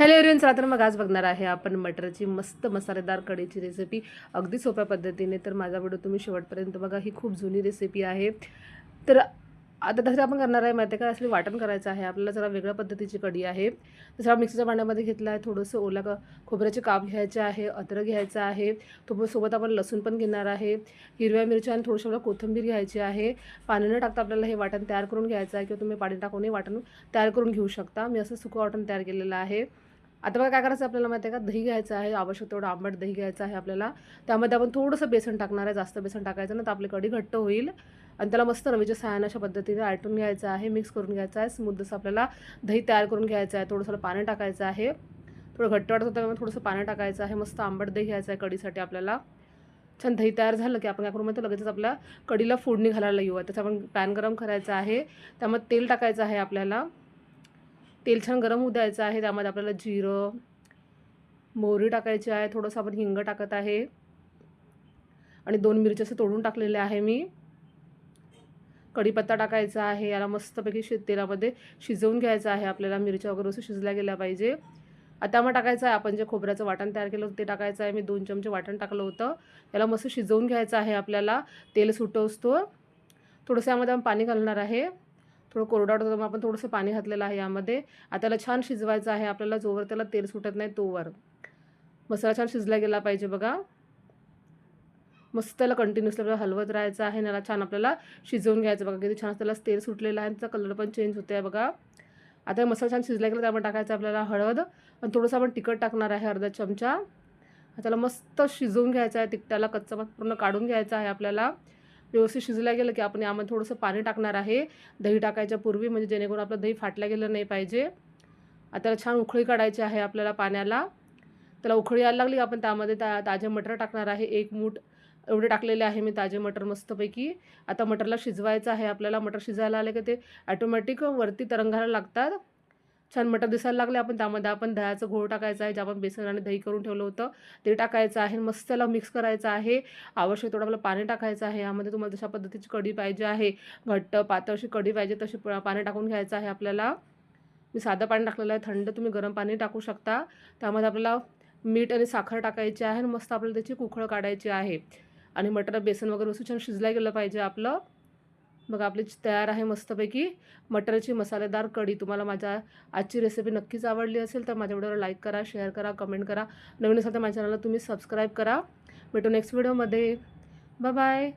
Hello everyone, चला तर मग आज बघणार आहे आपण मटरची मस्त मसालेदार कढीची रेसिपी अगदी सोप्या पद्धतीने. तर माझा व्हिडिओ तुम्ही शेवटपर्यंत बघा. ही खूप जुनी रेसिपी आहे. तर आता तसं आपण करणार आहे माहिती आहे का, असली वाटण करायचं आहे आपल्याला. जरा वेगळ्या पद्धतीची कढी आहे. तसं मिक्सरच्या भांड्यामध्ये घेतला आहे. थोडंसं खोबऱ्याचे काप घ्यायचे आहे, अद्रक घ्यायचं आहे, सोबत आपण लसूण पण घेणार आहे, हिरव्या मिरच्या आणि थोडीशी कोथिंबीर घ्यायची आहे. पाणी न टाकता आपल्याला हे वाटण तयार करून घ्यायचं आहे, किंवा तुम्ही पाणी टाकूनही वाटण तयार करून घेऊ शकता. मी असं सुकं वाटण तयार केलेलं आहे. आता बघा काय करायचं आपल्याला माहिती आहे का, दही घ्यायचं आहे. आवश्यक तेवढं आंबट दही घ्यायचं आहे आपल्याला. त्यामध्ये आपण थोडंसं बेसन टाकणार आहे. जास्त बेसन टाकायचं ना तर आपली कढी घट्ट होईल. आणि त्याला मस्त रवीच्या साहाय्याने अशा पद्धतीने आटून घ्यायचं आहे, मिक्स करून घ्यायचं आहे. स्मूथ जसं आपल्याला दही तयार करून घ्यायचं आहे. थोडंसं पाणी टाकायचं आहे. थोडं घट्ट वाटत होतं त्यामुळे थोडंसं पाणी टाकायचं आहे. मस्त आंबट दही घ्यायचं आहे कढीसाठी आपल्याला. छान दही तयार झालं की आपण काय करू म्हणतो, लगेचच आपल्या कढीला फोडणी घालायला येऊ. त्याचा आपण पॅन गरम करायचा आहे. त्यामध्ये तेल टाकायचं आहे आपल्याला. तेल छान गरम होऊ द्यायचं आहे. त्यामध्ये आपल्याला जिरं, मोहरी टाकायची आहे. थोडंसं आपण हिंग टाकत आहे आणि 2 मिरच्या असं तोडून टाकलेले आहे मी. कढीपत्ता टाकायचा आहे. याला मस्तपैकी तेलामध्ये शिजवून घ्यायचं आहे आपल्याला. मिरच्या वगैरे असं शिजल्या गेल्या पाहिजे. आता मग टाकायचं आहे आपण जे खोबऱ्याचं वाटण तयार केलं होतं ते टाकायचं आहे. मी 2 चमचे वाटण टाकलं होतं. याला मस्त शिजवून घ्यायचं आहे आपल्याला. तेल सुटोस्तोवर थोडंसं यामध्ये आपण पाणी घालणार आहे. थोडं कोरडा होतं मग आपण थोडंसं पाणी घातलेलं आहे यामध्ये. आता त्याला छान शिजवायचं आहे आपल्याला, जोवर त्याला तेल सुटत नाही तोवर. मसाला छान शिजला गेला पाहिजे बघा. मस्त त्याला कंटिन्युअसली आपल्याला हलवत राहायचं आहे. याला छान आपल्याला शिजवून घ्यायचं बघा. किती छान त्याला तेल सुटलेलं आहे. त्याचा कलर पण चेंज होतो आहे बघा. आता मसाला छान शिजला गेला त्यामध्ये टाकायचं आपल्याला हळद आणि थोडंसं आपण तिखट टाकणार आहे, अर्धा चमचा. त्याला मस्त शिजवून घ्यायचं आहे. तिखटाला कच्चा पूर्ण काढून घ्यायचा आहे आपल्याला. व्यवस्थित शिजलं गेलं की आपण यामध्ये थोडंसं पाणी टाकणार आहे दही टाकायच्या पूर्वी, म्हणजे जेणेकरून आपलं दही फाटलं गेलं नाही पाहिजे. आता त्याला छान उकळी काढायची आहे आपल्याला पाण्याला. त्याला उकळी यायला लागली आपण त्यामध्ये ताजे मटर टाकणार आहे. 1 मूठ एवढे टाकलेले आहे मी ताजे मटर मस्तपैकी. आता मटरला शिजवायचं आहे आपल्याला. मटर शिजायला आले की ते ऑटोमॅटिक वरती तरंगायला लागतात. छान मटर दिसायला लागले आपण त्यामध्ये आपण दह्याचं घोळ टाकायचं आहे, जे आपण बेसन आणि दही करून ठेवलं होतं ते टाकायचं आहे. मस्त त्याला मिक्स करायचं आहे. आवश्यक तेवढं आपल्याला पाणी टाकायचं आहे. यामध्ये तुम्हाला जशा पद्धतीची कढी पाहिजे आहे, घट्ट पातळ अशी कढी पाहिजे तशी पाणी टाकून घ्यायचं आहे आपल्याला. मी साधं पाणी टाकलेलं आहे. थंड तुम्ही गरम पाणी टाकू शकता. त्यामध्ये आपल्याला मीठ आणि साखर टाकायची आहे आणि मस्त आपल्याला त्याची उकळ काढायची आहे. आणि मटर बेसन वगैरे असं छान शिजलं गेलं पाहिजे आपलं. बघा आपली तयार आहे मस्तपैकी मटरची मसालेदार कढी. तुम्हाला माझ्या आजची रेसिपी नक्कीच आवडली असेल तर माझ्या व्हिडिओला लाईक करा, शेअर करा, कमेंट करा. नवीन असेल तर माझ्या चॅनलला तुम्ही सबस्क्राईब करा. भेटू नेक्स्ट व्हिडिओमध्ये. Bye bye.